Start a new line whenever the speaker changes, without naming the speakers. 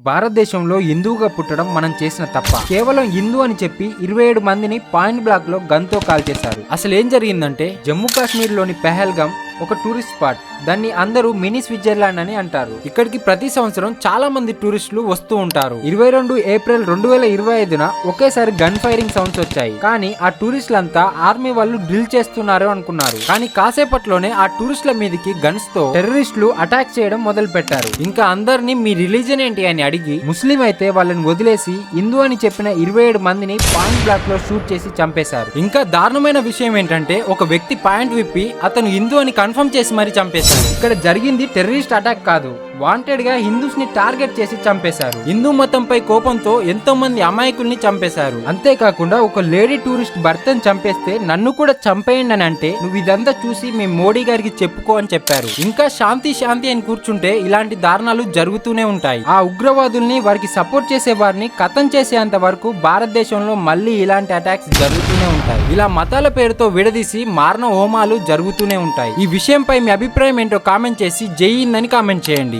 భారతదేశంలో హిందువుగా పుట్టడం మనం చేసిన తప్ప. కేవలం హిందూ అని చెప్పి 27 మందిని పాయింట్ బ్లాక్ లో గన్తో కాల్చేశారు. అసలు ఏం జరిగిందంటే జమ్మూ కాశ్మీర్ లోని పెహల్గాం ఒక టూరిస్ట్ స్పాట్. దాన్ని అందరూ మినీ స్విట్జర్లాండ్ అని అంటారు. ఇక్కడికి ప్రతి సంవత్సరం చాలా మంది టూరిస్టులు వస్తూ ఉంటారు. 22 ఏప్రిల్ 2025న ఒకేసారి గన్ ఫైరింగ్ సౌండ్స్ వచ్చాయి. కానీ ఆ టూరిస్టులంతా ఆర్మీ వాళ్ళు డ్రిల్ చేస్తున్నారు అనుకున్నారు. కానీ కాసేపట్లోనే ఆ టూరిస్టుల మీదకి గన్స్ తో టెర్రరిస్టులు అటాక్ చేయడం మొదలు పెట్టారు. ఇంకా అందరినీ మీ రిలీజన్ ఏంటి అని అడిగి ముస్లిం అయితే వాళ్ళని వదిలేసి హిందూ అని చెప్పిన 27 మందిని పాయింట్ బ్లాక్ లో షూట్ చేసి చంపేశారు. ఇంకా దారుణమైన విషయం ఏంటంటే ఒక వ్యక్తి పాయింట్ విప్పి అతను హిందూ అని కన్ఫర్మ్ చేసి మరీ చంపేశారు. ఇక్కడ జరిగింది టెర్రరిస్ట్ అటాక్ కాదు, వాంటెడ్ గా హిందూస్ ని టార్గెట్ చేసి చంపేశారు. హిందూ మతంపై కోపంతో ఎంతో మంది అమాయకుల్ని చంపేశారు. అంతేకాకుండా ఒక లేడీ టూరిస్ట్ భర్తను చంపేస్తే నన్ను కూడా చంపేయండి అని అంటే నువ్వు ఇదంతా చూసి మీ మోడీ గారికి చెప్పుకో అని చెప్పారు. ఇంకా శాంతి శాంతి అని కూర్చుంటే ఇలాంటి దారుణాలు జరుగుతూనే ఉంటాయి. ఆ ఉగ్రవాదుల్ని వారికి సపోర్ట్ చేసే వారిని ఖతం చేసేంత వరకు భారతదేశంలో మళ్ళీ ఇలాంటి అటాక్స్ జరుగుతూనే ఉంటాయి. ఇలా మతాల పేరుతో విడదీసి మారణ హోమాలు జరుగుతూనే ఉంటాయి. ఈ విషయంపై మీ అభిప్రాయం ఏంటో కామెంట్ చేసి జై హింద్ అని కామెంట్ చేయండి.